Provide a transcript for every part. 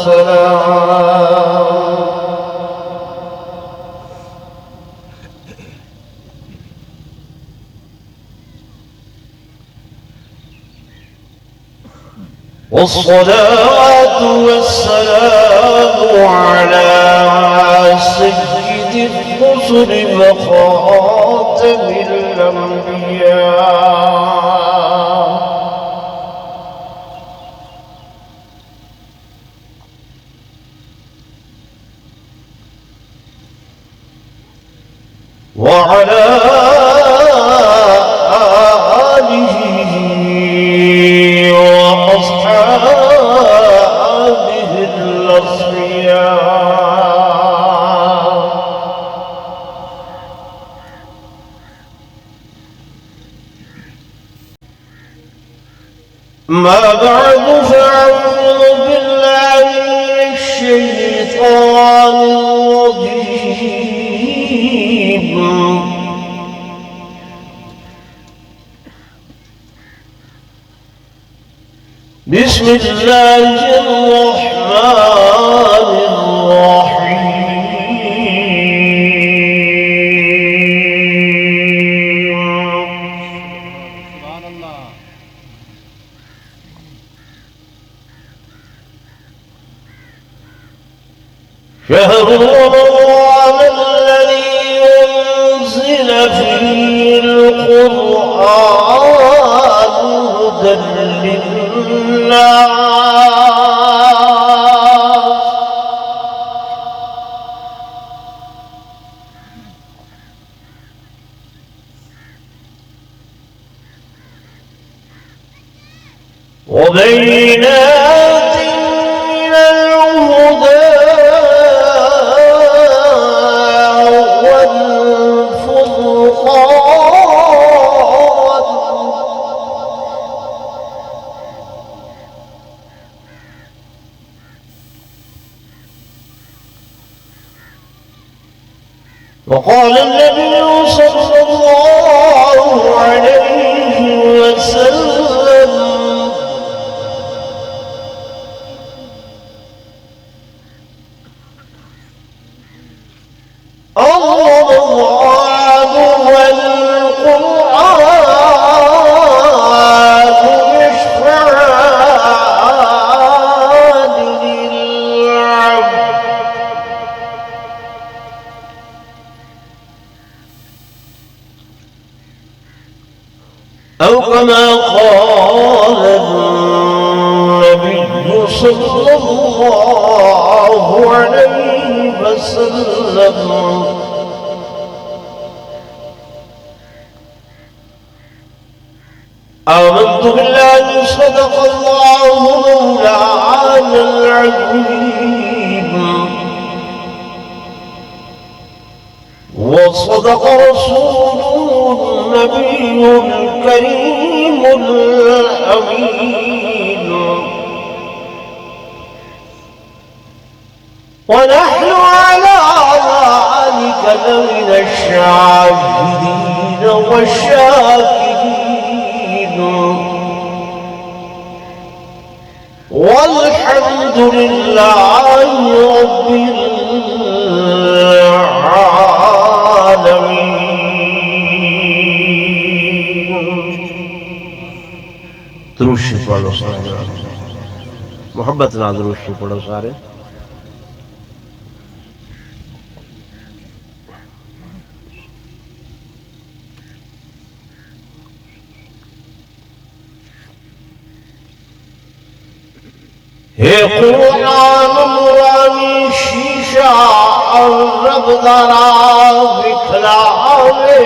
والسلام. والصلاة والسلام على سيد الرسل وخاتم الأنبياء وعلى آله وأصحابه الأصفياء. ما بعد فأعوذ بالله من الشيطان الرجيم. بسم الله الرحمن الرحيم. سبحان الله. شهر رمضان الذي أنزل فيه القرآن هدى للناس وبينات من الهدى والفرقان. وقال النبي صلى الله عليه وسلم: رمضان والقرآن يشفعان للعبد أو كما قال النبي صلى الله عليه وسلم: آمنت بالله صدق الله مولانا العظيم وصدق رسوله النبي الكريم الأمين. ونحن على ذلك لمن الشاهدين والشاكرين، والحمد لله رب العالمين. درود شریف پڑھو سارے، محبت نال درود شریف پڑھو سارے. ہے قرآن نورانی شیشہ اور رب ذرا بکھلاوے،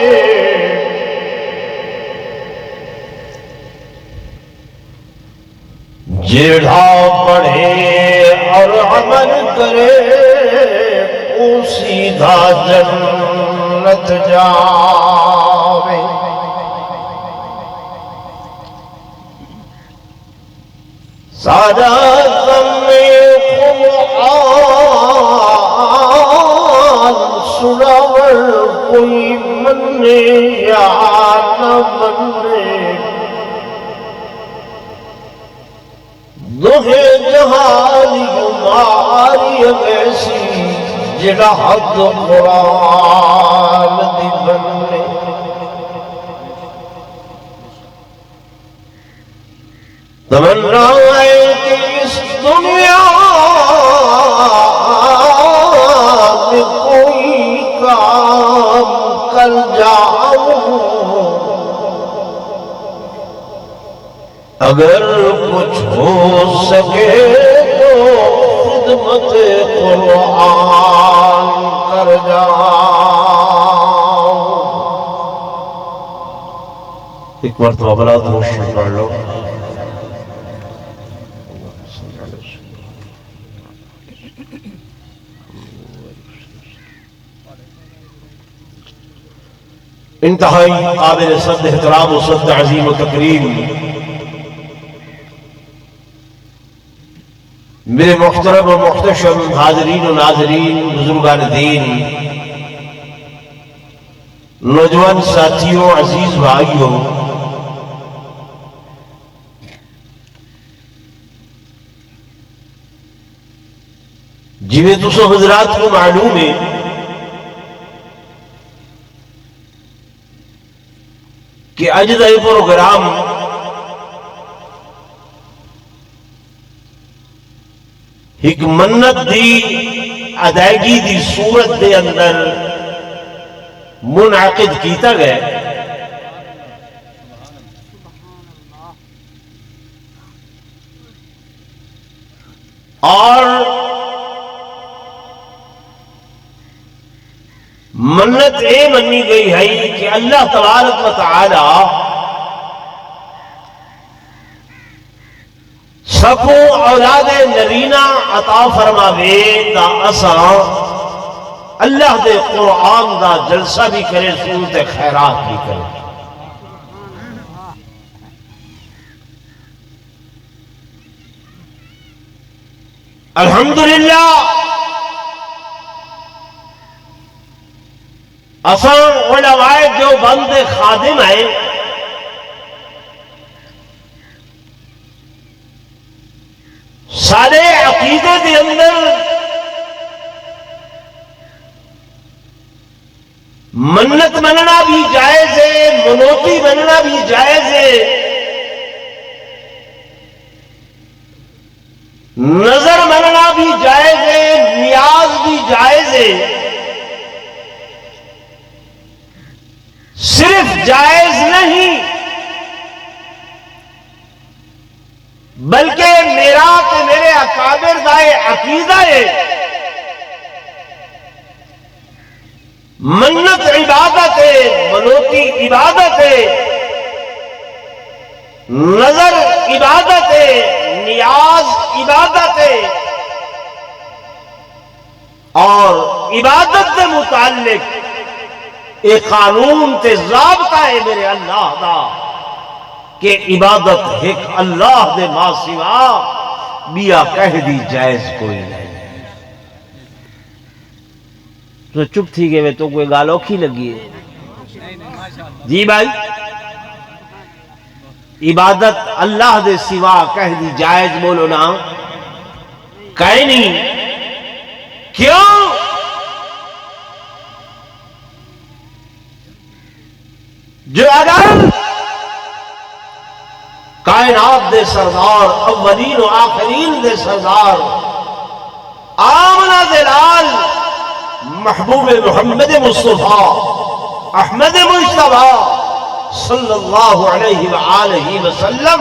جیڑھا پڑھے اور عمل کرے وہ سیدھا جنت جاوے. سارا قرآن سناور کوئی منے یا نہ منے، دوہے جہان یما یاری ویسی جڑا حد قرآن دی بننے تمنا ہے کہ اس دنیا میں کوئی کام کر جاؤں اگر کچھ ہو سکے تو خدمت قرآن کر جاؤں۔ ایک مرتبہ بلا درود پڑھ لو۔ انتہائی قابل صد احترام و صد عظیم و تکریم میرے محترم و محتشم حاضرین و ناظرین، بزرگان دین، نوجوان ساتھیوں، عزیز بھائیوں، جنہیں تسو حضرات کو معلوم ہے کہ اج دا یہ پروگرام ایک منت دی ادائیگی دی صورت دے اندر منعقد کیتا گیا اور منت اے منی گئی ہے کہ اللہ تبارک و تعالی سکو اولاد نرینہ عطا فرماوے تا اساں اللہ دے قرآن دا جلسہ بھی کرے، صورت خیرات بھی کرے۔ الحمدللہ اساں علماء دیوبند خادم ہیں، سارے عقیدے دے اندر منت مننا بھی جائز ہے، منوتی مننا بھی جائز ہے، نظر مننا بھی جائز ہے، نیاز بھی جائز ہے۔ صرف جائز نہیں بلکہ میرا کہ میرے اکابر دائے عقیدہ ہے منت عبادت ہے، منوتی عبادت ہے، نظر عبادت ہے، نیاز عبادت ہے، اور عبادت کے متعلق ایک قانون تے ضابطہ ہے میرے اللہ دا کہ عبادت ایک اللہ دے ماں سوا بیا کہہ دی جائز کوئی نہیں۔ تو چپ تھی گئے تو کوئی گال اوکھی لگی ہے؟ جی بھائی، عبادت اللہ دے سوا کہہ دی جائز بولو نا، کہیں نہیں۔ کیوں؟ جو اگر کائنات دے سردار، اولین و آخرین دے سردار، آمنہ دلال محبوب محمد مصطفیٰ احمد مجتبیٰ صلی اللہ علیہ وآلہ وسلم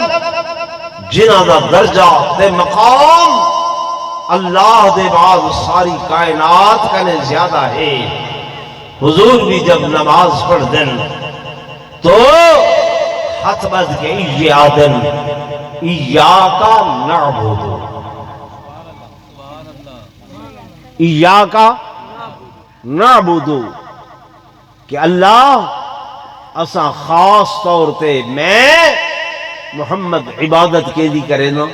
جنہ دا درجہ دے مقام اللہ دے بعد ساری کائنات کا نے زیادہ ہے، حضور بھی جب نماز پڑھ دن تو ہاتھ بد کے ایادن ایاکا نعبدو، ایاکا نعبدو کہ اللہ اساں خاص طور تے میں محمد عبادت کے دی کرے نا،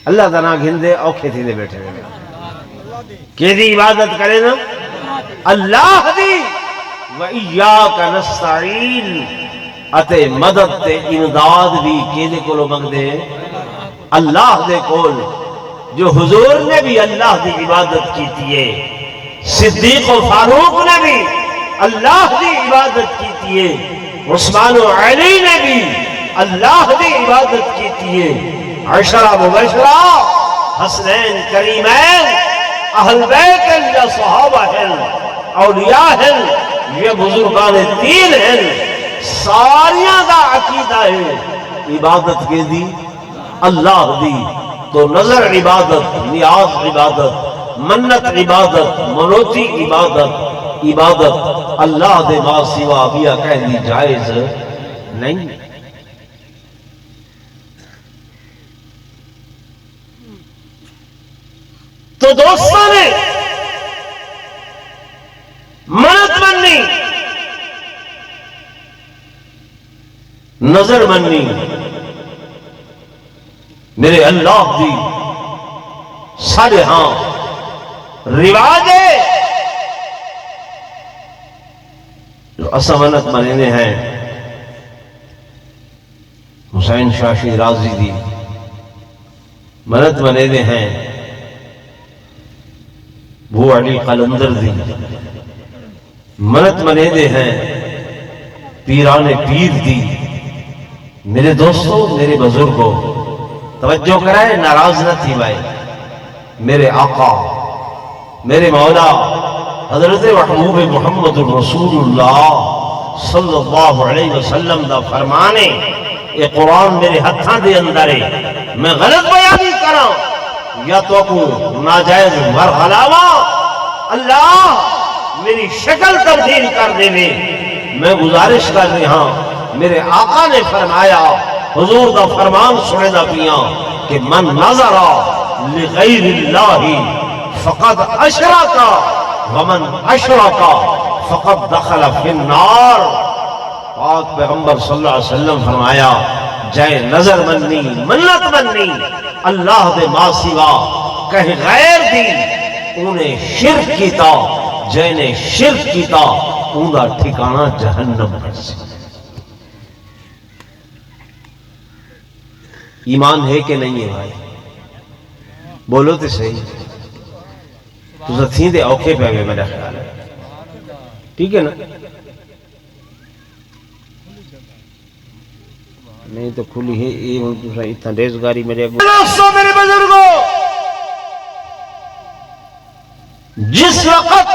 اللہ تعالیٰ گھندے اوکھے تھی دے بیٹھے ہوئے کہ دی عبادت کرے نا اللہ دی، وَإِيَّاكَ نَسْتَعِينَ اتے مدد تے امداد بھی کیدے کولو منگ دے اللہ دے کول۔ جو حضور نے بھی اللہ کی عبادت کی تھی، صدیق و فاروق نے بھی اللہ کی عبادت کی تھی، عثمان و علی نے بھی اللہ کی عبادت کی تھی، عشرہ مبشرہ، حسنین کریمین، اہل بیت یا صحابہ ہیں، اولیاء ہیں، یہ بزرگان دین ہیں، ساریاں دا عقیدہ ہے عبادت کے دی اللہ دی، تو نظر عبادت، نیاز عبادت، منت عبادت، منوتی عبادت، عبادت اللہ دے ما سوا بیا کہہ دی جائز نہیں۔ تو دوستوں نے منت مننی، نظر مننی، میرے اللہ دی سارے ہاں رواج ہے جو اسا منت مننے ہیں۔ حسین شاہ شیرازی دی منت مننے ہیں، بھو علی قلندر دی منت مننے ہیں، پیران پیر دی۔ میرے دوستو، میرے بزرگوں، توجہ کرائے، ناراض نہ تھی بھائی۔ میرے آقا، میرے مولا حضرت محبوب محمد رسول اللہ صلی اللہ علیہ وسلم دا فرمانے، یہ قرآن میرے ہتھاں دے اندر ہے، میں غلط بیانی کراں یا تو کو ناجائز ورغلاوا، اللہ میری شکل تبدیل کر دے میں گزارش کر رہی ہاں۔ میرے آقا نے فرمایا، حضور دا فرمان سنے دا پیاں کہ من نظر لغیر اللہ فقد اشرک ومن اشرک فقد دخل فی النار۔ پاک پیغمبر صلی اللہ علیہ وسلم فرمایا، جائے نظر مننی، منت مننی اللہ دے ما سوا کہیں غیر دی، انہیں شرک کیتا، جائے نے شرک کیتا ان دا ٹھکانہ جہنم ہے۔ ایمان ہے کہ نہیں ہے بھائی؟ بولو تو صحیح، تو تھیں دے اوکھے پہ میں میرا خیال ہے، ٹھیک ہے نا؟ نہیں تو کھلی ہے یہ دوسرا اتنا ریزگاری میرے دوستوں، میرے بزرگوں، جس وقت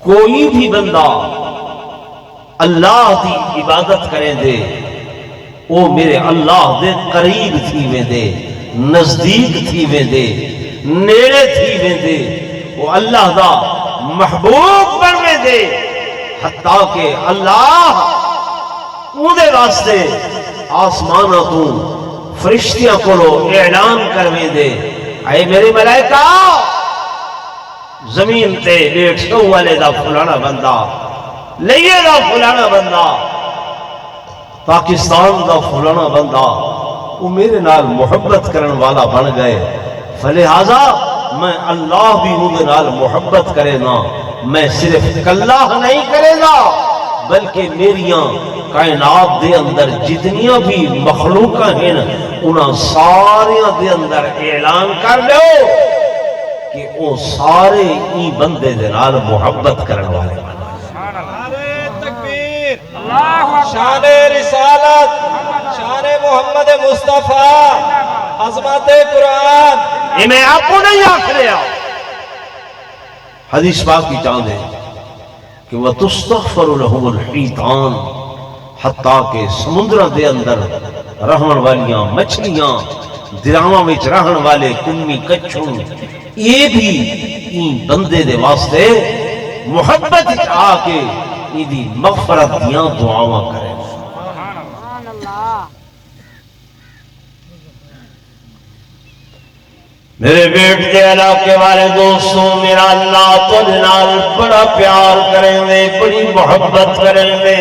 کوئی بھی بندہ اللہ دی عبادت کریں دے، وہ میرے اللہ دے قریب تھی ویندے، نزدیک تھی ویندے، نیڑے تھی ویندے، وہ اللہ دا محبوب بن ویندے، حتیٰ کہ اللہ اودے واسطے آسمانہ تو فرشتیاں کولو اعلان کر ویندے، اے میرے ملائکہ زمین تے بیٹھو والے دا فلانا بندہ، لئیے دا فلانا بندہ، پاکستان دا فلانا بندہ، وہ میرے نال محبت کرن والا بن گئے، فلہذا میں اللہ بھی مجھے نال محبت کرے نا، میں صرف اللہ نہیں کرے گا بلکہ میریاں کائنات دے اندر جتنیاں بھی مخلوقاں ہیں انہاں ساریاں دے اندر اعلان کر لو کہ وہ سارے ای بندے دے نال محبت کرن والے بن۔ شان رسالت، شان محمد مصطفیٰ، عظمت قرآن، یہ میں آپ کو نہیں آکھ رہا، حدیث پاک کی چاند ہے کہ وَتُسْتَغْفَرُ لَهُمُ الْحِيطَانِ، حتیٰ کہ سمندرہ دے اندر رہن والیاں مچھلیاں، دراواں وچ رہن والے کمی کچھوں، یہ بھی این بندے دے واسطے محبت آ کے ایدی مغفرت دیاں دعاواں کریں۔ میرے بیٹ کے علاقے والے دوستوں، میرا اللہ تو نال بڑا پیار کریں دے، بڑی محبت کریں دے،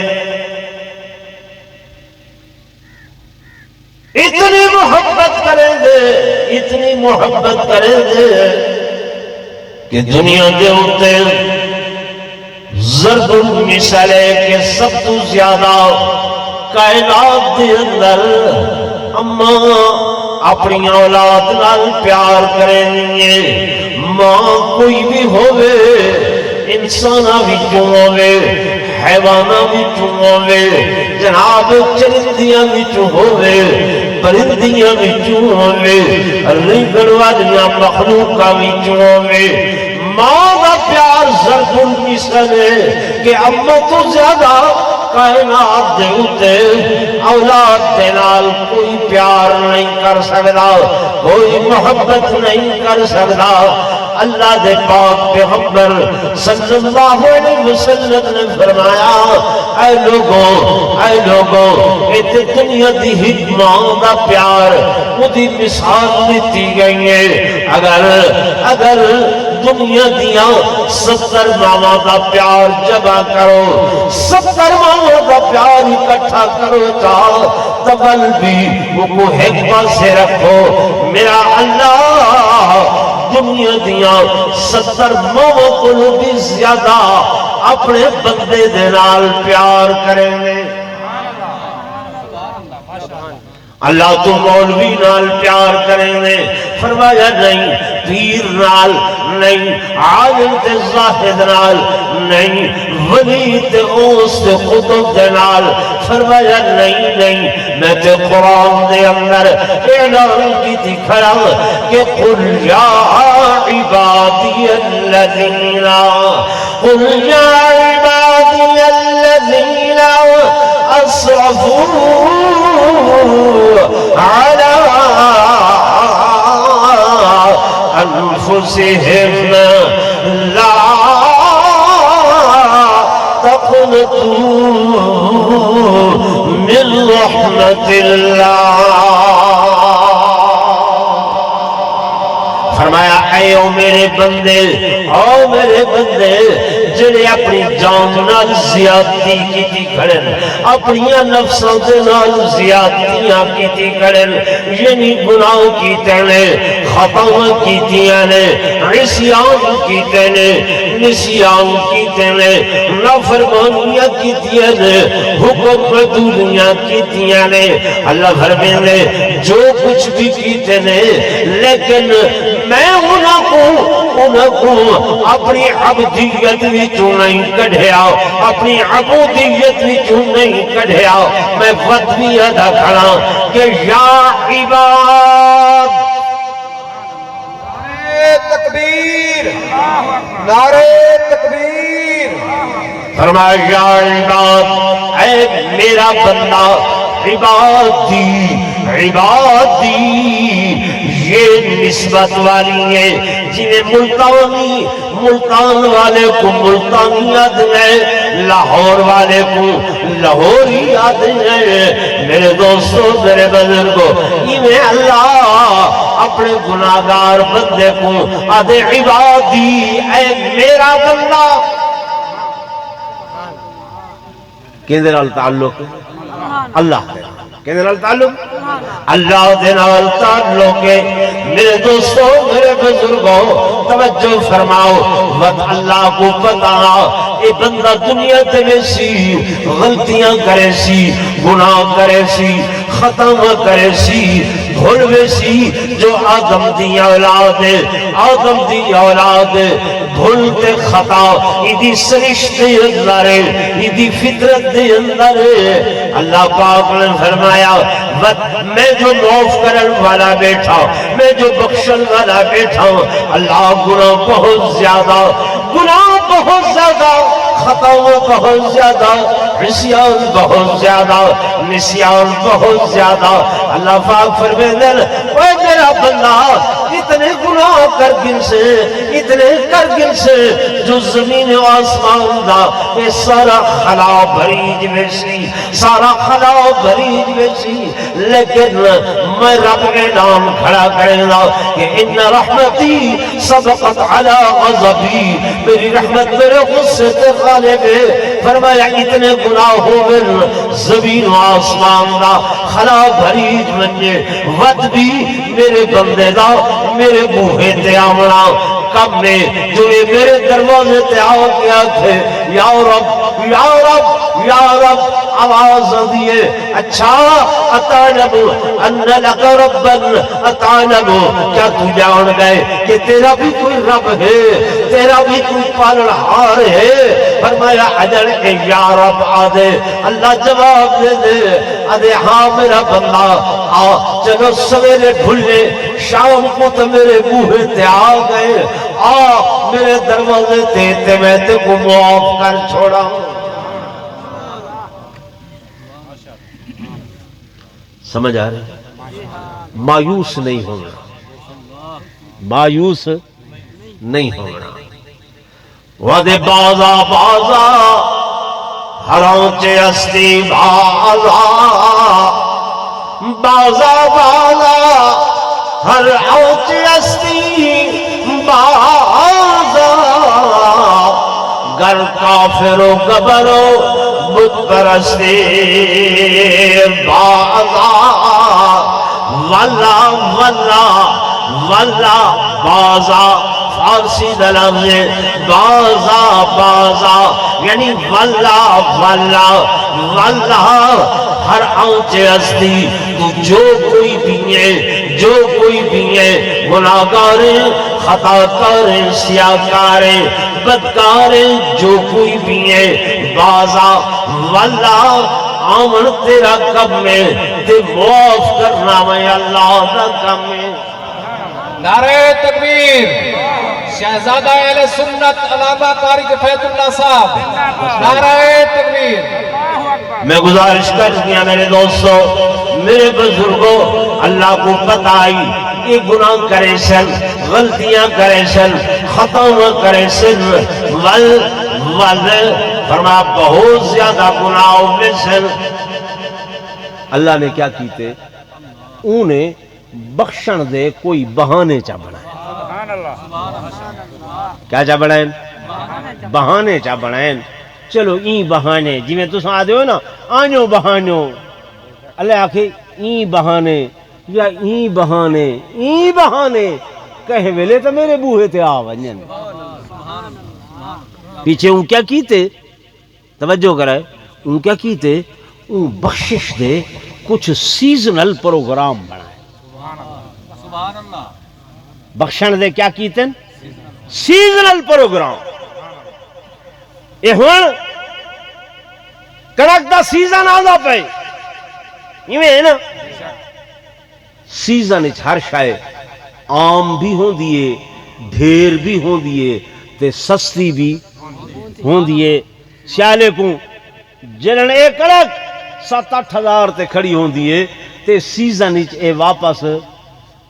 اتنی محبت کریں دے، اتنی محبت کریں دے کہ دنیا دے ہوتے ضرب المثال ہے کہ سب تو زیادہ کائنات دے اندر اما اپنی اولاد نال پیار کریں گے ماں کوئی بھی ہوئے انسانہ وچوں ہوئے حیوانہ وچوں ہوئے جناب چرندیاں وچوں ہوئے پرندیاں وچوں ہوئے رنگڑ والیاں مخلوقاں وچوں ہوئے ماں کا پیار ضرب المثل ہے کہ اما تو زیادہ کائنات دے اتے اولاد دے نال کوئی پیار نہیں کر سکتا کوئی محبت نہیں کر سکتا اللہ دے پاک پیغمبر صلی اللہ علیہ وسلم نے فرمایا اے لوگوں ایتے دنیا دی ہک ماں دا پیار مجھے مثال دیتی گئی ہے اگر دنیا دیا 70 ماما دا پیار جمع کرو 70 ماما دا پیار اکٹھا کرو تبل بھی وہ کو حکمہ سے رکھو میرا اللہ دنیا دیا 70 ماما کو بھی زیادہ اپنے بندے دے نال پیار کریں گے اللہ تو مولوی نال پیار کریں گے فرمایا نہیں پیر نال نہیں عالم تے زاہد نال نہیں ولی تے غوث تے قطب دے نال فرمایا نہیں میں تے قرآن دے اندر اعلان کی تھی کھڑا کہ قل یا عبادی الذین اسرفوا على أنفسهم لا تقنطوا من رحمة الله فرمایا اے او میرے بندے جڑے اپنی جان نال زیادتی کیتی کھڑن اپنی نفسوں دے نال زیادتیاں کیتی کھڑن یعنی گناہ کیتے نے خطاواں کیتیاں نے عصیان کیتے نے نسیان کیتے نے نافرمانیاں کیتیاں نے حکم بدولیاں کیتیاں نے اللہ فرمائے جو کچھ بھی کیتے نے لیکن میں انہاں کو اپنی عبدیت وچوں نہیں کڈھیا اپنی عبودیت وچوں نہیں کڈھیا میں فتوی ادا کھڑا کہ یا عباد تکبیر نعرہ تکبیر فرمایا یا عباد اے میرا بندہ عبادی یہ نسبت والی ہے جنہیں ملتان والے کو ملتانی یاد ہے لاہور والے کو لاہوری یاد ہے میرے دوستوں میرے بزرگوں انہیں اللہ اپنے گناہگار بندے کو آدھے عبادی اے میرا بندہ کہنے نال تعلق اللہ ہے کہنے نال تعلق اللہ دے نال تعلق ہے میرے دوستوں میرے بزرگوں توجہ فرماؤ وقت اللہ کو پتا اے بندہ دنیا تے ویسی غلطیاں کرے سی گناہ کرے سی ختم کرے سی بھول ویسی جو آدم دی اولاد آدم دی اولاد بھول تے خطا ایدی سرشت دے اندر ایدی فطرت دے اندر اللہ پاک نے فرمایا میں جو معاف کرن والا بیٹھا میں جو بخشن والا بیٹھا اللہ گناہ بہت زیادہ خطاؤں بہت زیادہ عصیان بہت زیادہ نسیان بہت زیادہ اللہ پاک فرمائے اے میرا بندہ اتنے گناہ کر گن سے جو زمین و آسمان دا یہ سارا خلا بھریج ویسی سارا خلا بھریج ویسی لیکن میں رب کے نام کھڑا کریں گا کہ ان رحمتی سبقت علی غضبی میری رحمت میرے غصے سے غالب ہے فرمایا اتنے گناہ ہو گئے زمین و آسمان دا خلا بھریج منجے ود بھی میرے بندے دا میرے بوہے تے آمنا کم نے جو یہ میرے دروازے تے آؤ کیا تھے یا رب آواز دیے اچھا اتعلم ان لک ربن، اتعلم کیا تو جان گئے کہ تیرا بھی کوئی رب ہے، تیرا بھی کوئی پالنہار ہے؟ فرمایا اجل اے یا رب آدھے، اللہ جواب دے دے آدھے ہاں میرا بندہ آ چلو سویرے بھولے شام کو تو میرے بوہے تے آ گئے، آ میرے دروازے تے میں تے کو معاف کر چھوڑا ہوں۔ سمجھ آ رہے؟ مایوس نہیں ہونا، مایوس نہیں ہونا۔ وَدِ بازا بازا ہرانچے استی بازا، بازا بازا ہر آنچے استی بازا، گر کافر و گبر و بت پرستی بازا، واللہ واللہ واللہ بازا فارسی دلم بازا بازا یعنی واللہ واللہ واللہ ہر آنچے ہستی تو جو کوئی بھی ہے، جو کوئی بھی ہے گناہگاریں، خطاکاریں، سیاہکاریں، بدکاریں، جو کوئی بھی ہے بازا واللہ آمن تیرا کب میں تے معاف کرنا میں اللہ دا کم میں۔ نعرہ تکبیر، شہزادہ اہل سنت علامہ قاری فیض اللہ صاحب، نعرہ تکبیر۔ میں گزارش کر دیا میرے دوستو، میرے بزرگوں، اللہ کو پتہ آئی کہ گناہ کرے سن، غلطیاں کرے سن، خطا کرے سن، فرما بہت زیادہ گناہوں میں سن۔ اللہ نے کیا کیتے؟ انہیں بخشن دے کوئی بہانے چا بنائے۔ کیا چا بنائیں؟ بہانے چا بنائیں۔ چلو این بہانے جی میں تو ساتھ دے ہو نا آنیو بہانیو، اللہ آکھے این بہانے یا این بہانے، این بہانے کہے ویلے تو میرے بوہے تے آوانین۔ پیچھے ان کیا کیتے؟ توجہ کرائے، ان کیا کیتے؟ ان بخشش دے کچھ سیزنل پروگرام بنائے۔ بخشن دے کیا کیتے؟ Seasonal programme. یہ ہون کنک دا سیزن آدھا پہ یہ ہے نا، سیزن ہر شائع عام بھی ہوں دیئے، ڈھیر بھی ہوں دیئے تے سستی بھی ہوں دیئے۔ سیالے کو جنن ایک کنک 7-8 ہزار تے کھڑی ہوں دیئے تے سیزن اے واپس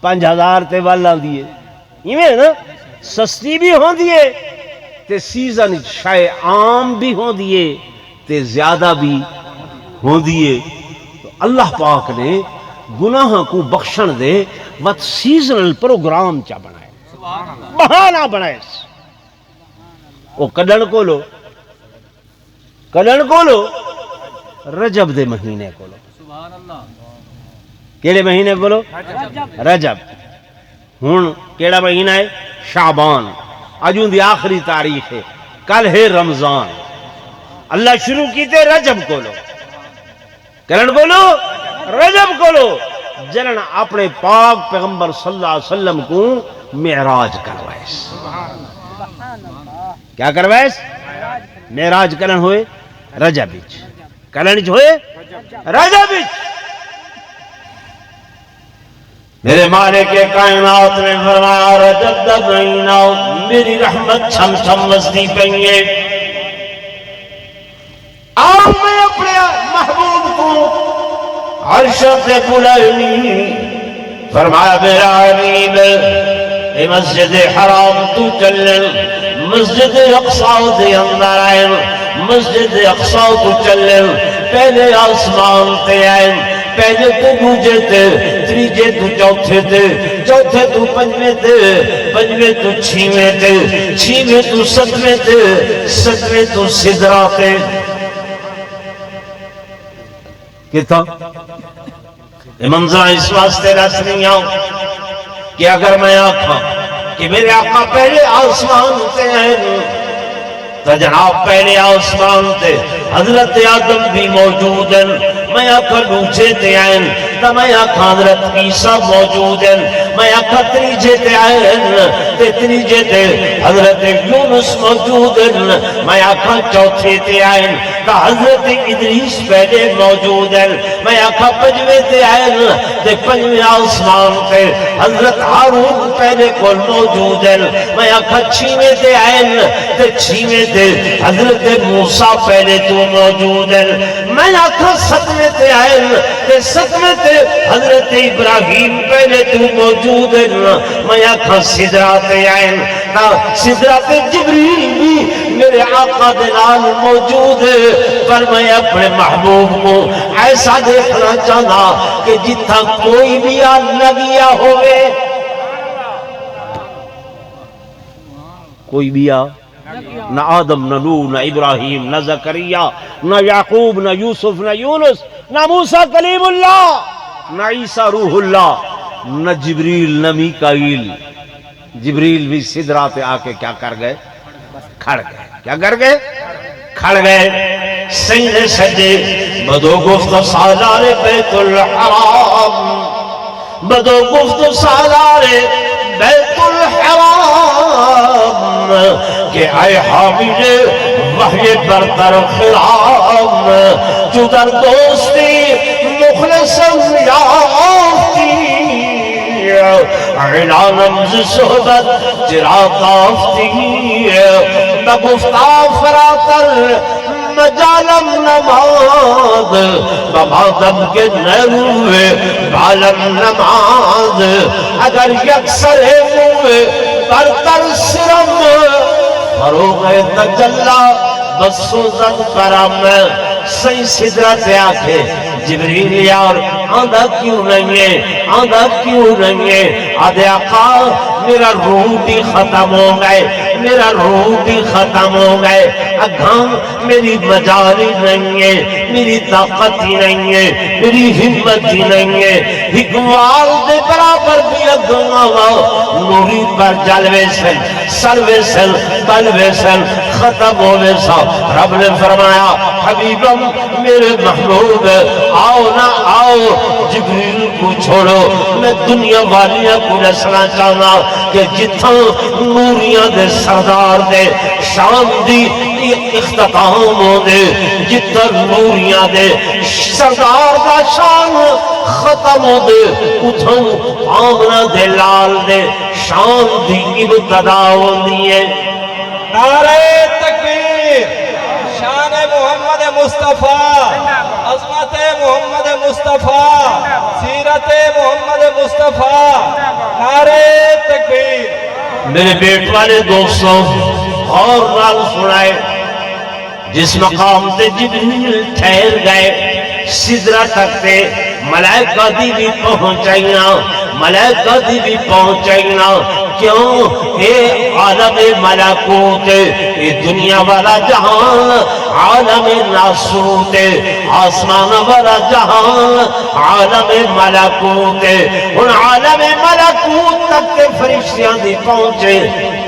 5 ہزار تے والا دیئے۔ یہ ہے نا، سستی بھی ہوں دیئے تے سیزن شائع عام بھی ہوں دیئے تے زیادہ بھی ہوں دیئے۔ تو اللہ پاک نے گناہ کو بخشن دے وقت سیزنل پروگرام چا بنائے، بہانہ بنائے۔ وہ کڈن کو لو، کڈن کو لو رجب دے مہینے کو لو۔ کیڑے مہینے کو لو؟ رجب۔ ہون کیڑا مہینہ ہے؟ شعبان۔ اجون دی آخری تاریخ ہے، کل ہے رمضان۔ اللہ شروع کیتے رجب کو لو، کرن کو لو رجب کو لو، جنن اپنے پاک پیغمبر صلی اللہ علیہ وسلم کو معراج کروائیس۔ کیا کروائیس؟ معراج کرن ہوئے رجب وچ، کرن ہوئے رجب وچ۔ میرے مالک کائنات نے فرمایا رجب دا مہینہ میری رحمت چھم چھم وسدی پئی ہے۔ آؤ میں اپنے محبوب کو عرش سے بلائنی، فرمایا میرا حبیب اے مسجد حرام تو چلن، مسجد اقصی دے اندر آئیں، مسجد اقصی تو چلن، پہلے آسمان تے آئیں، پہلے تو دوجے تے، تریجے تو چوتھے تے، چوتھے تو پنجویں تے، پنجویں تو چھیویں تے، چھیویں تو ستویں تے، ستویں تو سدرا تے۔ کتا یہ منظر اس واسطے رس نہیں آؤں کہ اگر میں آکھاں کہ میرے آقا پہلے آسمان تے ہیں تو جناب پہلے آسمان تے حضرت آدم بھی موجود ہیں، میں آکھا دوجے تے آئین تو میں آکھا حضرت عیسیٰ موجود ہیں، میں آکھا تریجے تے آئین تے تریجے تے حضرت یونس موجود ہیں، میں آکھا چوتھے تے آئین تو حضرت ادریس پہلے موجود ہیں، میں آکھا پنجویں تے آئین تے پنجویں آسمان تے حضرت ہارون پہلے کو موجود ہیں، میں آکھا چھویں تے آئین تے چھویں تے حضرت موسیٰ پہلے تو موجود ہیں، میں آکھا ستویں تے آئین تے ستویں تے حضرت ابراہیم پہلے تو موجود ہیں، میں آکھا سدرات آئین تا سدرات جبریل بھی میرے آقا دلال موجود ہے، پر میں اپنے محبوب کو ایسا دیکھنا چاہتا کہ جتنا کوئی بھی نہ گیا ہوئے، کوئی بھی نہ آدم نہ نوح نہ ابراہیم نہ زکریا نہ یعقوب نہ یوسف نہ یونس نہ موسیٰ کلیم اللہ نہ عیسیٰ روح اللہ نہ جبریل نہ میکائیل، جبریل بھی سدرات آ کے کیا کر گئے؟ کھڑ گئے۔ کیا کر گئے؟ کھڑ گئے۔ سجدے سجدے بدو گفت سالار بیت الحرام، بدو گفت سالار بیت الحرام کہ اے حامل وحی برتر خرام، جو در دوستی مخلصم یافتی، اعلانم ز صحبت جرا تافتی، بگفتا فراتر مجالم نماز، ببادم کے نروے بالم نماز، اگر یکسر موے برتر سرم، فروغ تجلہ بسوزت کرم، سی سدرت آکھے جبریل یار آندھا کیوں نہیں ہے، آندھا کیوں نہیں ہے؟ آدھے آقا میرا روح بھی ختم ہو گئے، میرا روح بھی ختم ہو گئے، اگھاں میری مجالی نہیں ہے، میری طاقت ہی نہیں ہے، میری ہمت ہی نہیں ہے، حکموال دے برابر بھی اگھاں نوری پر جلوے سن سروے سن بلوے سن ختم ہوئے سا۔ رب نے فرمایا حبیبم میرے محبوب آؤ نہ آؤ، جبریل کو چھوڑو، میں دنیا والیاں کو رسنا چاہنا کہ جتھاں نوریاں دے سردار دے شان دی اختتام ہو دے، جتھاں نوریاں دے سردار دا شان ختم ہو دے، اتھاں آمنہ دے لال دے شان دی ابتدا ہو دیئے۔ نعرہ تکبیر، شان محمد مصطفیٰ، عظمت محمد مصطفیٰ، سیرت محمد مصطفیٰ، نعرہ تکبیر۔ میرے بیٹ والے دوستوں اور نال سنائے، جس مقام تے جبریل ٹھہر گئے سدرہ تک تے ملائکہ دی بھی پہنچائینا، ملائکہ دی بھی پہنچائینا، کیوں؟ اے عالم ملکوت، اے دنیا والا جہان عالم ناسوت، آسمان والا جہان عالم ملکوت، ان عالم ملکوت تک کے فرشتیاں دی پہنچے،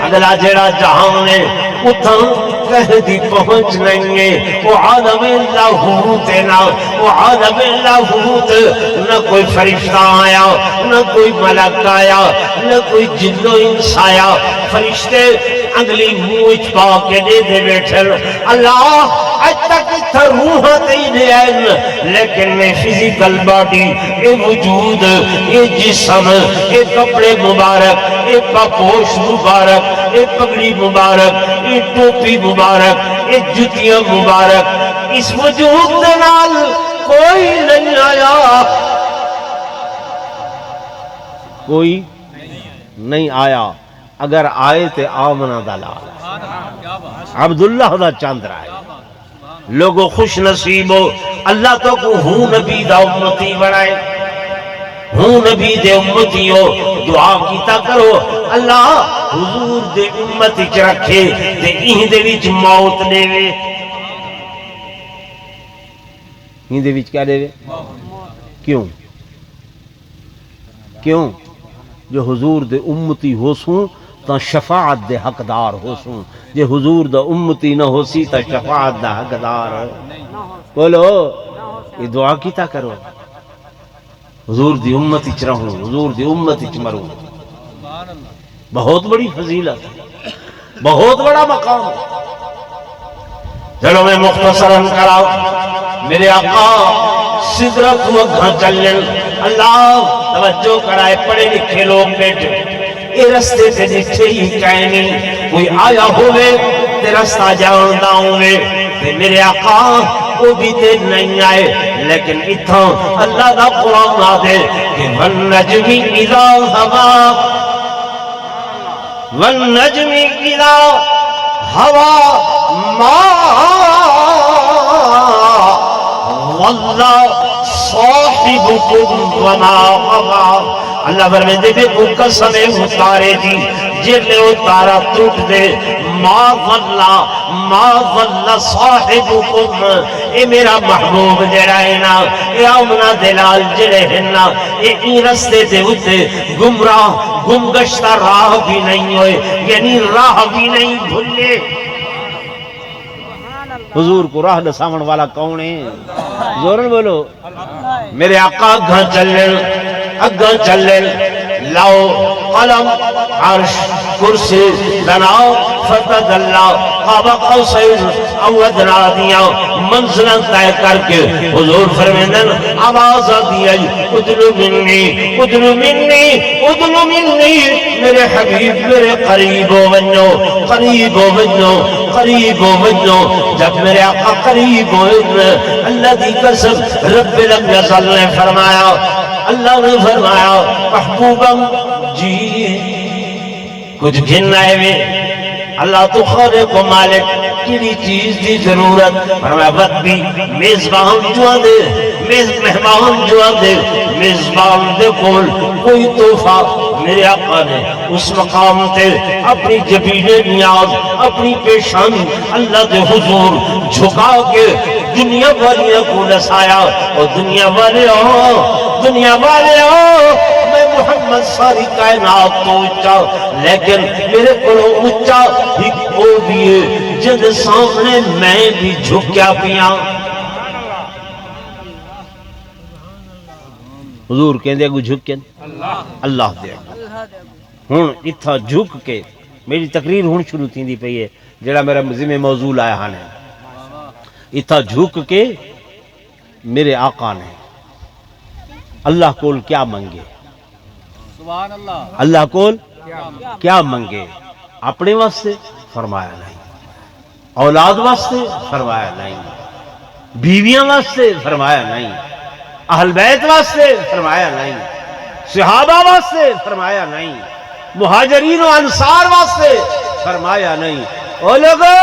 اگلا جڑا جہان ہے اتھاں کہیں دی پہنچ نہیں ہے، وہ عالم لاہوت ہے نا، وہ عالم لاہوت، نہ کوئی فرشتہ آیا، نہ کوئی ملک آیا، نہ کوئی جن و انس آیا، فرشتے اگلی موچ پا کے دے دے بیٹھر اللہ آج تک اتھا روحہ تینے آئین، لیکن میں فزیکل باڈی، اے وجود، اے جسم، اے کپڑے مبارک، اے پاپوش مبارک، اے پگڑی مبارک، اے ٹوپی مبارک، اے جتیاں مبارک، اس وجود دنال کوئی نہیں آیا، کوئی نہیں آیا، اگر آئے تے آمنہ دلال عبداللہ دا چاند رائے، لوگوں خوش نصیب ہو، اللہ تو کو ہوں نبی دا امتی بنائے، ہوں نبی دے امتی ہو، دعا کیتا کرو اللہ حضور دے امتی چ رکھے تے این دے وچ موت دے وے، این دے وچ کیا دے وے؟ کیوں؟ کیوں؟ جو حضور دے امتی ہو سوں تا شفاعت دے حقدار ہو سوں، جے حضور دا امتی نہ ہو سی تا شفاعت دا حقدار بولو یہ دعا کیتا کرو، حضور دی امتی چ رہوں، حضور دی امتی چ مروں، بہت بڑی فضیلت، بہت بڑا مقام۔ چلو میں مختصراً کراؤ، میرے آقا سدرت وگھاں چلن، اللہ توجہ کرائے، پڑھے لکھے لوگ بیٹھے، اے رستے سے جتھے ہی کہنی کوئی آیا ہوئے تے رستہ جاندا ہوئے تے میرے آقا وہ بھی تے نہیں آئے، لیکن اتھاں اللہ دا قرآن آدھے کہ وَالنَّجْمِ إِذَا هَوَى وَالنَّجْمِ إِذَا هَوَى مَا ضَلَّ صَاحِبُكُمْ وَمَا غَوَى۔ اللہ فرمائے دے کو قسم اتارے دی جب میں اتارا ٹوٹ دے، ما ضل صاحبکم، اے میرا محبوب جڑا ہے نا، اے آمنا دلال جڑے ہیں نا، اے رستے دے ہوتے گمراہ گمگشتہ راہ بھی نہیں ہوئے، یعنی راہ بھی نہیں بھولے۔ حضور کو راہ دساون والا کون ہے؟ زورن بولو، میرے آقا اگاں چلن لاؤ قلم عرش کرسی بناؤ فتد اللہ قاب قوسین او ادنا دیا منزلن طے کر کے حضور فرمیدن آواز دیا ادلو منی ادلو منی ادلو منی، میرے حبیب میرے قریب ہو بنو، قریب ہو بنو، قریب ہو بنو۔ جب میرے آقا قریب ہو اللہ دی قسم رب لم یزل نے فرمایا، اللہ نے فرمایا محبوبم جی کچھ گھن آئے ہوئے، اللہ تو خالق و مالک کیڑی چیز دی ضرورت، فرمایا وقت بھی میزبان جو دے، مہمان جو دے، میزبان دے کول کوئی تحفہ میرے آقا نے اس مقام تے اپنی جبین نیاز، اپنی پیشانی اللہ دے حضور جھکا کے دنیا والیاں کو نسایا، اور دنیا والے میں محمد ساری کائنات تو اچھا، لیکن میرے کو اچھا ہی کو بھی ہے جن سامنے میں بھی جھکیا پیا۔ حضور کہندے کو جھکیں اللہ دے ہن اتھا جھک کے میری تقریر ہن شروع تھیندی پئی ہے، جڑا میرا ذمہ موضوع آیا ہن اتھا جھک کے میرے آقا نے اللہ کول کیا منگے، سبحان اللہ، اللہ کول کیا منگے، اپنے واسطے فرمایا نہیں، اولاد واسطے فرمایا نہیں، بیویاں واسطے فرمایا نہیں، اہل بیت واسطے فرمایا نہیں، صحابہ واسطے فرمایا نہیں، مہاجرین و انصار واسطے فرمایا نہیں۔ او لوگو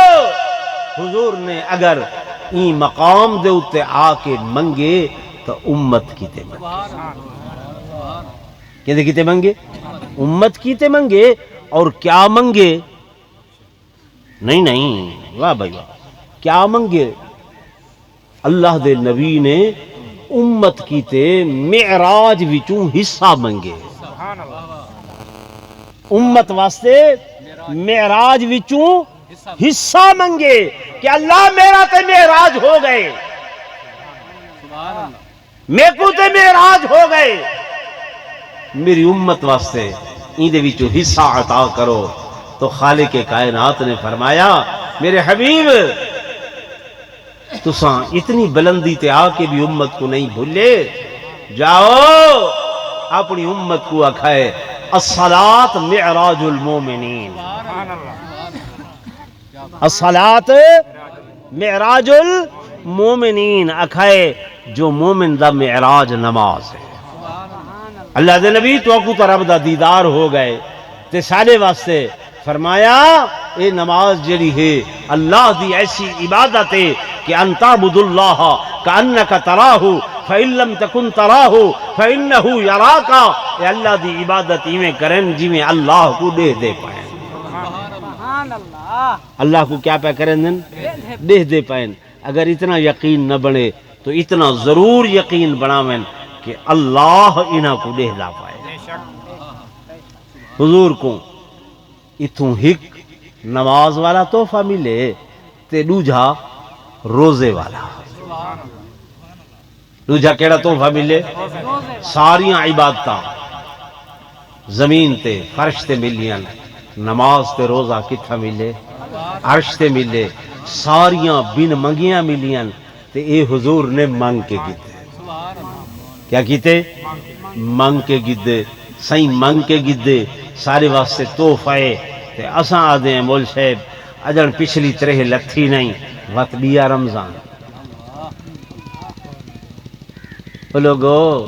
حضور نے اگر این مقام دے اتے آ کے منگے تو امت کیتے منگے، کیتے منگے، امت کیتے منگے، اور کیا منگے؟ نہیں واہ بھائی واہ، کیا منگے؟ اللہ دے نبی نے امت کیتے معراج وچوں حصہ منگے، امت واسطے معراج وچوں حصہ منگے کہ اللہ میرا تے معراج ہو گئے، میں کو تے معراج ہو گئے، میری امت واسطے این دے وچوں حصہ عطا کرو۔ تو خالق کائنات نے فرمایا میرے حبیب تساں اتنی بلندی تے آ کے بھی امت کو نہیں بھولے، جاؤ اپنی امت کو اکھائے الصلاۃ معراج المومنین، الصلاۃ معراج المومنین اکھائے جو مومن دا معراج نماز ہے۔ اللہ دے نبی تو اکو طرف دا دیدار ہو گئے تے سالے واسطے فرمایا اے نماز جڑی ہے اللہ دی ایسی عبادت ہے کہ ان تعبد اللہ کانک تراہ فإن لم تکن تراہ فإنہ یراک، اے اللہ دی عبادت ایویں کریں جی میں اللہ کو دے پائیں، اللہ کو کیا پہ کریں دے پائیں۔ اگر اتنا یقین نہ بنے تو اتنا ضرور یقین بناویں کہ اللہ انہاں کو دے پائے۔ حضور کو اتوں ایک نماز والا تحفہ ملے تے دوجا روزے والا. دوجا کیڑا تحفہ ملے؟ ساریاں عبادتاں زمین تے فرش تے ملیاں، نماز تے روزہ کتھا ملے؟ عرش تے ملے. ساریاں بن منگیاں ملیاں تے اے حضور نے منگ کے گدے. کیا کیتے؟ منگ کے گدے. سائیں منگ کے گدے سارے واسطے تحفہ تے اساں آدھے ہیں مول صاحب اجن پچھلی طرح لتھی نہیں وت بیا رمضان. لوگو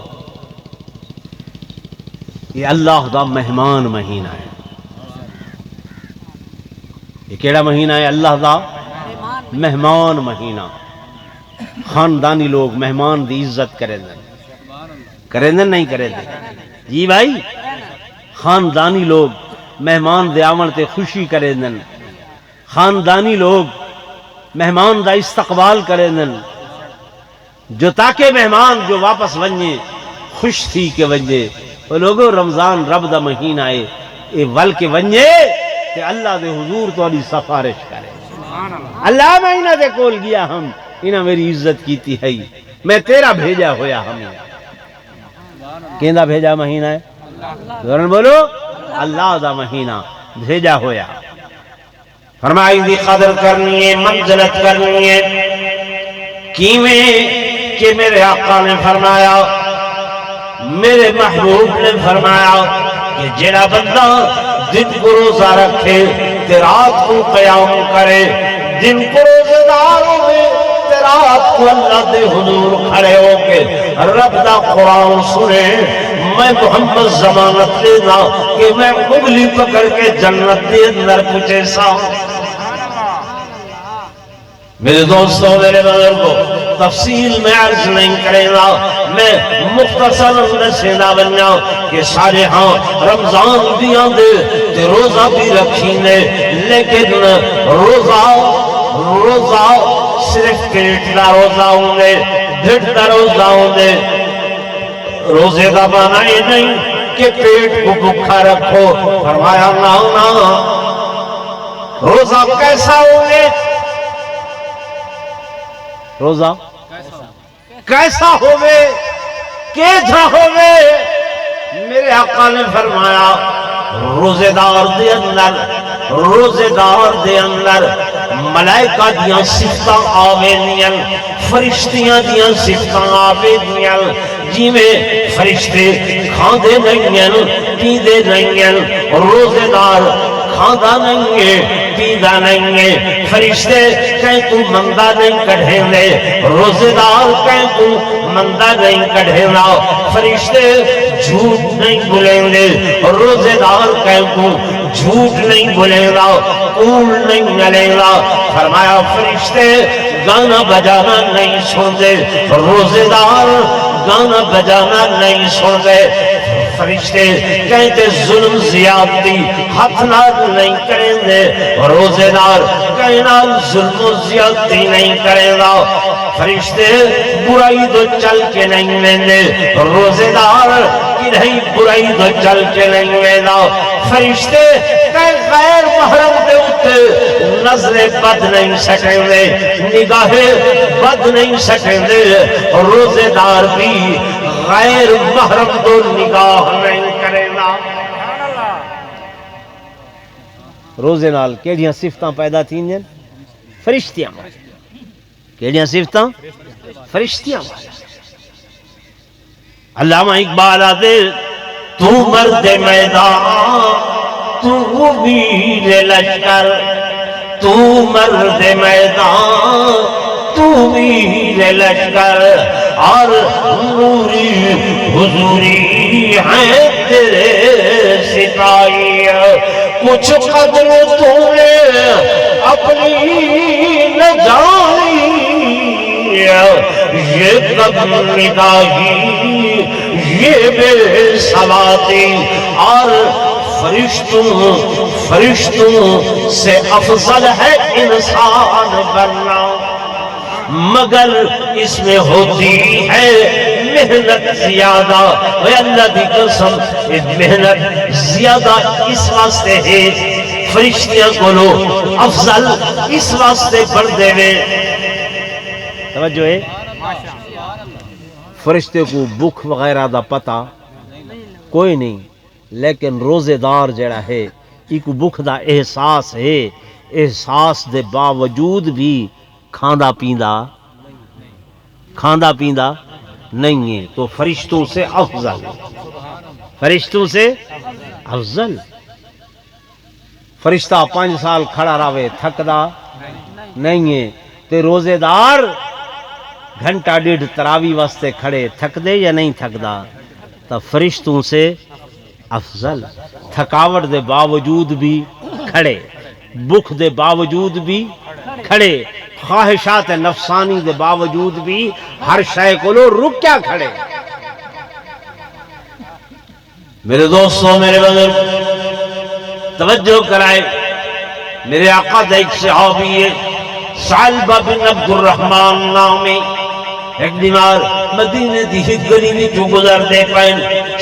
یہ اللہ دا مہمان مہینہ ہے. یہ کیڑا مہینہ ہے؟ اللہ دا مہمان مہینہ. خاندانی لوگ مہمان دی عزت کریں دیں نہیں کریں دیں جی بھائی. خاندانی لوگ مہمان دے آمن تے خوشی کریں دیں. خاندانی لوگ مہمان دا استقبال کریں دیں جو تاکہ مہمان جو واپس ونجے خوش تھی کہ ونجے. وہ لوگوں رمضان رب دا مہینہ ہے اے ول کے ونجے تے اللہ دے حضور تو علی سفارش کرے. اللہ مہینہ دے کول گیا ہم انہاں میری عزت کیتی ہے میں تیرا بھیجا ہویا ہم. کیندہ بھیجا مہینہ ہے؟ دورن بولو اللہ دا مہینہ بھیجا ہویا. فرمائی دی قدر کرنی ہے، منزلت کرنی ہے. کیویں کہ میرے آقا نے فرمایا، میرے محبوب نے فرمایا کہ جڑا بندہ دن کو روزہ رکھے تے رات کو قیام کرے، دن کو روزہ دار ہوئے تے رات کو اللہ دے حضور کھڑے ہو کے رب دا قرآن سنے، میں محمد ضمانت لینا کہ میں انگلی پکڑ کے جنت دے اندر پوچھے سا. میرے دوستوں میرے بزرگوں تفصیل میں عرض نہیں کرے گا، میں مختصر نسینا بنیا کہ سارے ہاں رمضان بھی آندے تے روزہ بھی رکھینے، لیکن روزہ صرف پیٹ دا روزہ ہوں گے، ڈھٹ دا روزہ ہوں گے. روزے دا معنی یہ نہیں کہ پیٹ کو بھوکا رکھو. فرمایا نہ روزہ کیسا ہوں گے؟ روزہ کیسا ہوئے کیسا ہوئے؟ میرے آقا نے فرمایا روزے دار دے اندر ملائکہ دیاں صفتاں آوے دیاں، فرشتیاں دیاں صفتاں آوے دیاں. جی میں فرشتے کھاندے نہیں ہیں پیندے نہیں ہیں، روزے دار کھاندا نہیں ہے پیدا نہیں ہے. فرشتے کہیں تو مندہ نہیں کڑھیں دے، روزے دار کہیں تو مندہ نہیں کڑھیں دا. فرشتے جھوٹ نہیں بولیں دے، روزے دار کہیں تو جھوٹ نہیں بولیں دا، کوڑ نہیں ملیں دا. فرمایا فرشتے گانا بجانا نہیں سن دے، روزے دار گانا بجانا نہیں سن دے. فرشتے کہتے ظلم زیادتی ہاتھ نال نہیں کریں دے، روزے دار کہنا ظلم زیادتی نہیں کریں دا. فرشتے برائی تو چل کے نہیں لیندے، روزے دار کی نہیں برائی تو چل کے نہیں لینا. فرشتے کہ غیر محرم دے اتے نظر بد نہیں سکیں دے، نگاہ بد نہیں سکیں دے. روزے دار بھی غیر محرم تو نگاہ نہیں کرے گا. روزے نال کیڑیاں صفتاں پیدا تھیں؟ فرشتیاں. کیڑیاں صفتاں؟ فرشتیاں. علامہ اقبال آدھے تو مرد میدان تو ویر لشکر، تو مرد میدان تو ویر لشکر، اور نوری حضوری ہیں تیرے سپاہی. کچھ قدر تو نے اپنی نہ جانی، یہ قدر نگاہی یہ بے سواتی. اور فرشتوں سے افضل ہے انسان بننا، مگر اس میں ہوتی ہے محنت زیادہ. اللہ دی قسم محنت زیادہ اس واسطے ہے فرشتیاں کولو افضل اس واسطے پڑھ دے وے توجہ ہے فرشتے کو بھوک وغیرہ دا پتہ کوئی نہیں لیکن روزے دار جڑا ہے ایک بھوک دا احساس ہے احساس دے باوجود بھی کھاندا پیندا نہیں ہے تو فرشتوں سے افضل فرشتوں سے افضل فرشتہ 5 سال کھڑا رہے تھکدا نہیں ہے تے روزے دار گھنٹہ ڈیڑھ تراوی واسطے کھڑے تھک دے یا نہیں تھکدا تو فرشتوں سے افضل تھکاوٹ دے باوجود بھی کھڑے بھوک دے باوجود بھی کھڑے خواہشات نفسانی دے باوجود بھی ہر شے کو رک کیا کھڑے میرے دوستوں میرے بزرگ توجہ کرائے میرے آقا دا ایک صحابی ہے ثعلبہ بن عبد الرحمن نامی ایک بیمار مدینے دی گلی میں جو گزر دے پائیں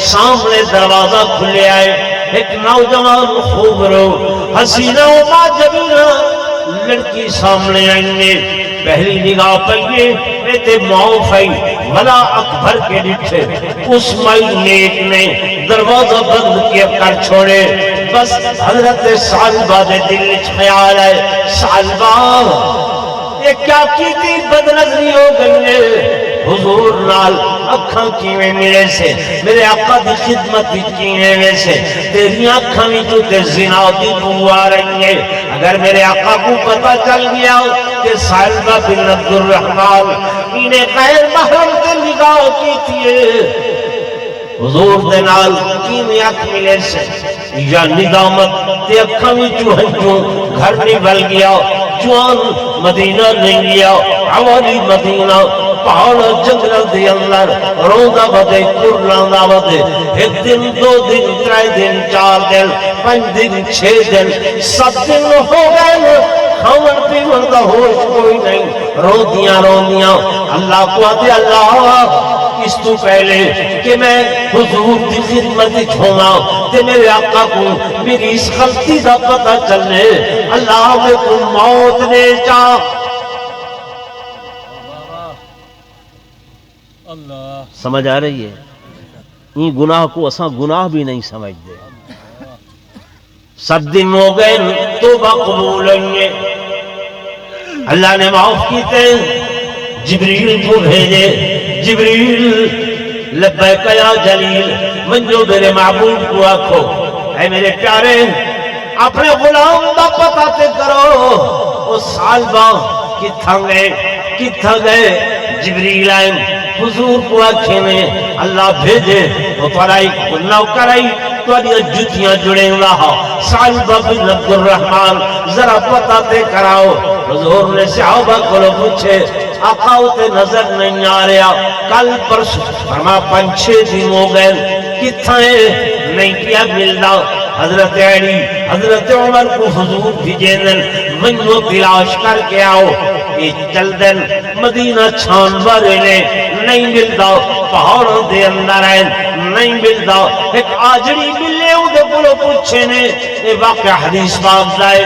سامنے دروازہ کھلے آئے ایک نوجوان خوب رو حسینہ و معجبینہ لڑکی سامنے آئیں پہلی نگاہ پہیے میتے معاف آئی بلا اکبر کے ڈٹھے اس مائی نیک نے دروازہ بند کیا کر چھوڑے بس حضرت ثعلبہ دے دل وچ خیال ہے ثعلبہ یہ کیا کی تھی بدنظری ہو گئی حضور نال اکھاں کیویں ملے سے میرے آقا دی خدمت کیویں سے تیری اکھاں وچ تے زنا دی بو آ رہی ہے اگر میرے آقا کو پتہ چل گیا کہ ثعلبہ بن عبد الرحمن انہیں غیر محرم تے نگاہ کی تھی حضور دے نال کیویں اکھ ملے سے یا ندامت تے اکھاں وچ ہنجوں گھر نکل گیا جوان مدینہ نہیں گیا عوالی مدینہ پہاڑ جنگل دے اندر روندہ بدے کرلاندہ بدے ایک دن 2 دن 3 دن 4 دن 5 دن 6 دن 7 دن ہو گئے کھاون پیون دا ہوش کوئی نہیں روندیاں اللہ کو آتے اللہ اس تو پہلے کہ میں حضور دی خدمت چھونا تے میرے آقا کو میری اس غلطی دا پتہ چلنے اللہ میں کو موت نے چاہ سمجھ آ رہی ہے این گناہ کو اساں گناہ بھی نہیں سمجھ دے 7 دن ہو گئے توبہ قبول ہوئے اللہ نے معاف کیتے جبریل کو بھیجے جبریل لبیک یا جلیل منجو میرے معبود کو آکھو اے میرے پیارے اپنے غلام دا پتہ تے کرو وہ ثعلبہ کتھا گئے جبریل آئے حضور کو آکھے نے اللہ بھیجے وہ پڑھائی کھلنا کرائی تو آدھیا جتیاں جڑے رہا ثعلبہ بن عبد الرحمن ذرا پتہ تے کراؤ حضور نے صحابہ کو پوچھے آقا تے نظر نہیں آ رہا کل پرسوں فرما 5-6 دن ہو گئے کتھا ہے نہیں کیا ملنا حضرت علی حضرت عمر کو حضور بھیجے دن منو تلاش کر کے آؤ یہ چل دن مدینہ چھان بارے نے نہیں ملتا پہاڑوں دے اندر آئے نہیں ملتا ایک آجڑی ملے ہوں دے بولو پوچھے نے یہ واقعہ حدیث باب جائے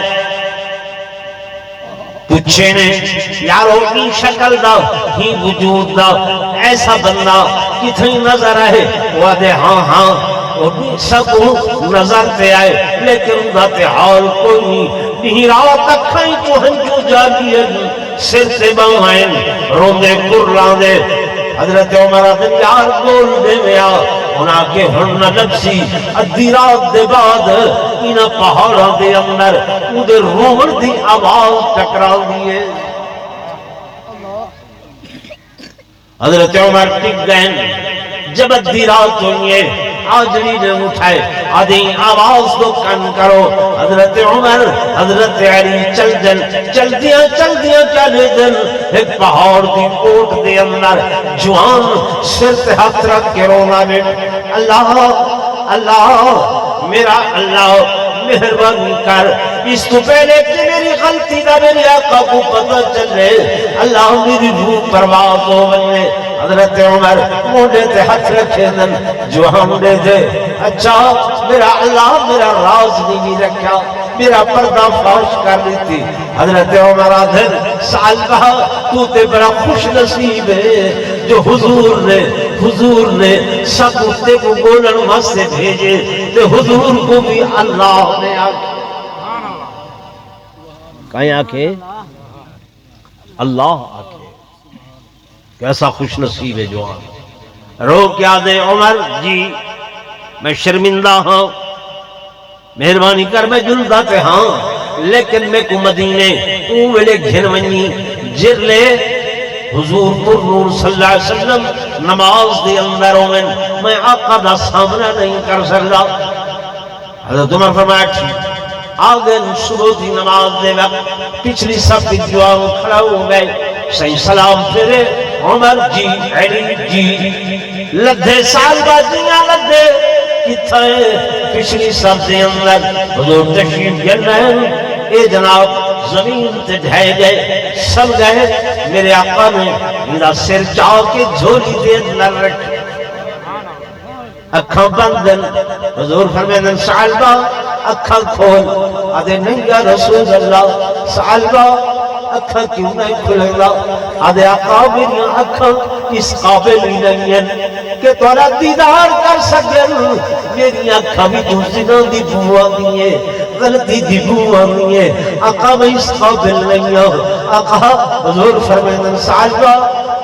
پوچھے نے یارو کی شکل دا ہی وجود دا ایسا بندہ کتنی نظر آئے وہ دے ہاں سب نظر تے آئے لیکن دا تے حال کوئی نہیں رات اکھائیں تو ہنجو جاگی سر تے بہائیں روندے کرلان دے حضرت عمر دن یار گول دے ویا انہاں کے ہن نفسی ادھی رات دے بعد انہاں پہاڑاں دے اندر اودے روڑ دی آواز ٹکرا دیئے حضرت عمر ٹک گئے جب ادھی رات ہوئے آجری نے اٹھائے آدھی آواز تو کن کرو حضرت عمر حضرت علی چل دیا چلے دن ایک پہاڑ کی کوٹ دے اندر جوان سر تے ہاتھ رکھ کے رونا میں اللہ میرا اللہ مہربانی کر اس تو پہلے کہ میری غلطی دا میری آقا کو پتہ چلے اللہ میری روح پرواز ہو بنے حضرت عمر موڑے تے ہاتھ رکھے دن جو ہم دے دے اچھا میرا اللہ میرا راز نہیں رکھا میرا پردہ فاش کر رہی تھی. حضرت عمر آدھر سالبہ تو تے بڑا خوش نصیب ہے جو حضور نے سب اٹھتے کو بولن واسطے بھیجے تے حضور کو بھی اللہ نے آکے کہیں آکے اللہ آکے. کیسا خوش نصیب ہے جوان. رو کیا دے عمر جی میں شرمندہ ہوں, مہربانی کر میں جلدہ تے ہاں, لیکن میں کو مدینے اوہلے گھن ونی جر لے حضور پر نور صلی اللہ علیہ وسلم نماز دے اندر ہومن میں آقا دا سامنا نہیں کر سکتا. حضرت عمر فرمایا ٹھیک. آگے صبح دی نماز دے وقت پچھلی صف جوان کھڑا ہو گئے. صحیح سلام پھرے عمر جی علی جی لدھے سال بازیاں لدھے کتھائے پچھلی صف دے اندر حضور تشریف جنہیں اے جناب زمین تے ڈھائے گئے سب گئے. میرے آقا نے میرا سر چاہ کے جھولی دے اندر رکھے اکھاں بند دن. حضور فرمیدن سالبہ اکھاں کھول. آدھے نہیں یا رسول اللہ سالبہ اکھاں کیوں نہیں کھلے گا؟ آدھے آقا میری اکھاں اس قابل ہی نہیں ہیں کہ تورا دیدار کر سکن. میری اکھاں بھی تو زنا دی بوا دیئے غلطی دی بوا دیئے. آقا میں اس قابل نہیں ہوں. آقا حضور فرمیدن سالبہ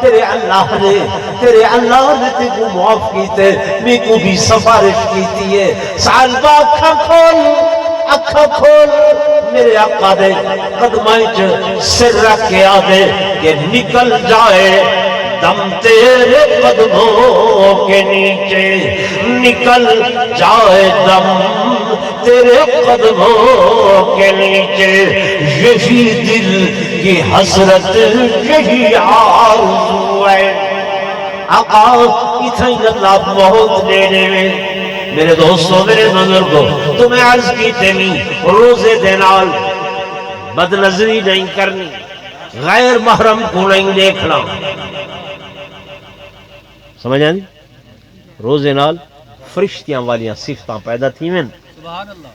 تیرے اللہ نے تے کو معاف کیتے میں کو بھی سفارش کیتی ہے. سالبہ اکھاں کھول میرے آقا دے قدمائیں سر رکھ کے آدھے کہ نکل جائے دم تیرے قدموں کے نیچے, نکل جائے دم تیرے قدموں کے نیچے. یہی دل کی حسرت یہی آرزو ہے. آقا اتنی اللہ بہت دینے میں. میرے دوستوں میرے بزرگوں تمہیں عرض کی تیمی روزے دینال بد نظری نہیں کرنی, غیر محرم کو نہیں دیکھنا. سمجھ آئیں؟ روزے نال فرشتیاں والیاں صفتاں پیدا تھی میں. سبحان اللہ.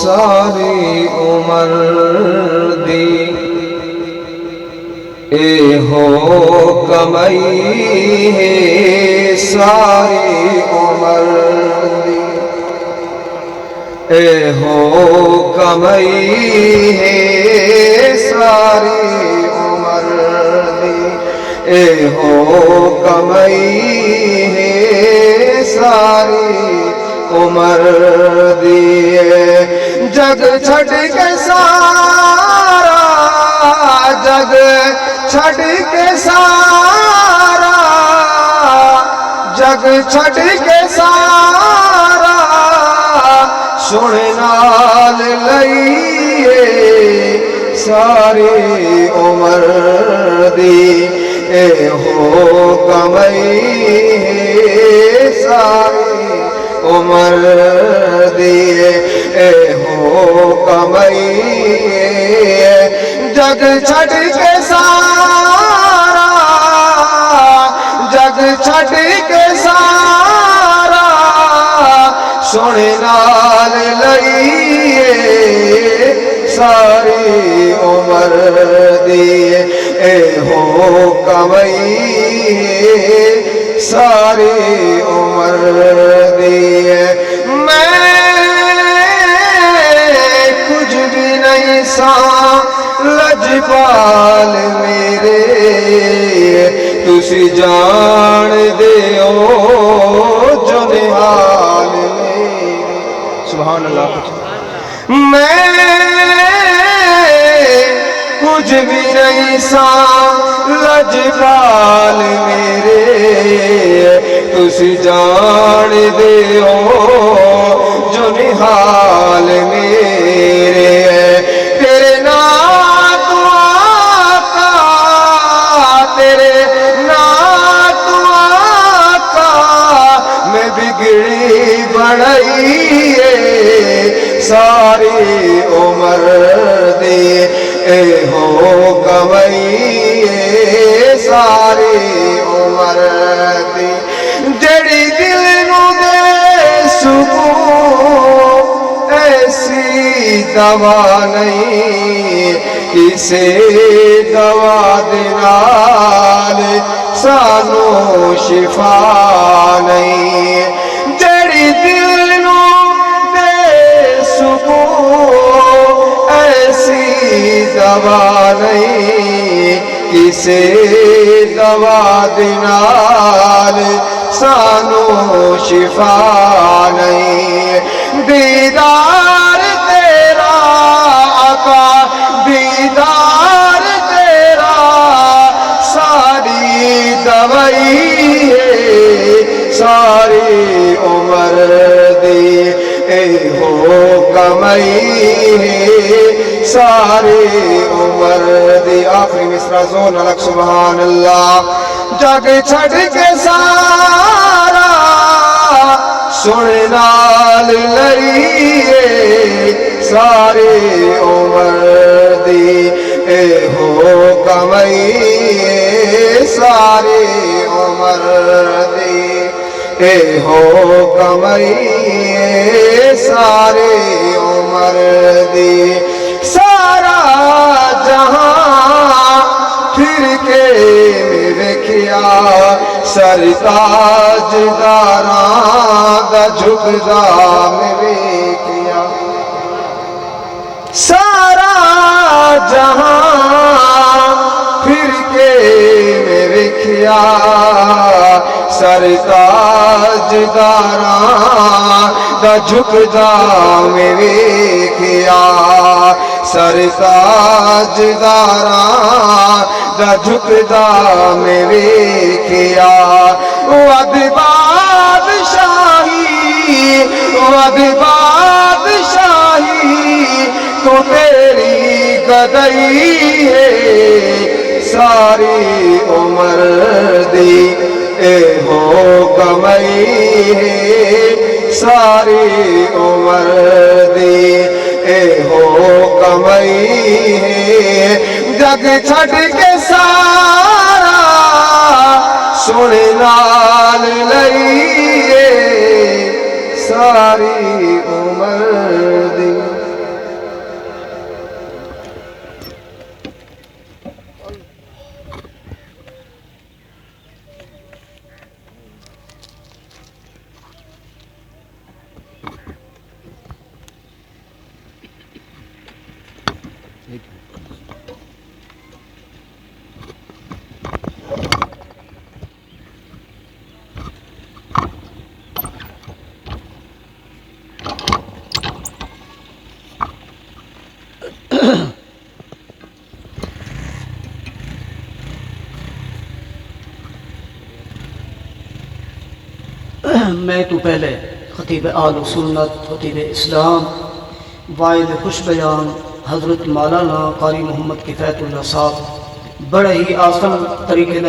ساری عمر دی اے ہو کمائی ہے, ساری عمر دی اے ہو کمائی ہے, ساری عمر دی اے ہو کمائی ہے, ساری عمر دی. جگ چھٹ کے سارا جگ چھٹ کے سارا جگ چھٹ کے سارا سنے نال لئیے ساری عمر دی اے ہو کمائی ہے, ساری عمر دی اے ہو کمائی. جگ چھٹ کے سارا جگ چھٹ کے سارا سنے نال لئیے ساری عمر دی اے ہو کمائی ساری عمر دی. میں کچھ بھی نہیں سا لجپال میرے, تسی جان دے او جو نحال میرے. سبحان اللہ. میں کچھ بھی نہیں سا لجپال میرے, تسی جان دے او جو نحال میرے. تیرے نام تو آقا, تیرے نام تو آقا میں بگڑی بڑھائی ساری عمر دی اے ہو کمائی ساری دوا نہیں کسے دوا دے نال سانو شفا نہیں جڑی دل نو دے سکون ایسی دوا نہیں کسے دوا دے نال سانو شفا نہیں دیدار تیرا آقا دیدار تیرا ساری دوائی ہے ساری عمر دی اے ہو کمائی ہے ساری عمر دی آخری مصرع زون الگ سبحان اللہ جگ چھڑ کے سارا سنے نال لئیے ساری عمر دی اے ہو کمائی ساری عمر دی اے ہو کمائی ساری عمر دی سارا جہاں پھر کے میں ویکھیا سرتاج داراں دا جھکدا میں ویکھیا سارا جہاں پھر کے میں ویکھیا سرتاج داراں دا جھکدا میں ویکھیا سرتاج داراں دا جھکدا میں ویکھیا ود بادشاہی ود بادشاہی تو تیری گدائی ہے ساری عمر دی اے ہو کمائی ہے ساری عمر دی اے ہو کمائی ہے جگ چھٹ کے سارا سنے نال لئیے ساری عمر دی میں تو پہلے خطیب آل سنت خطیب اسلام واعظ خوش بیان حضرت مولانا قاری محمد کفایت اللہ صاحب بڑے ہی آسان طریقے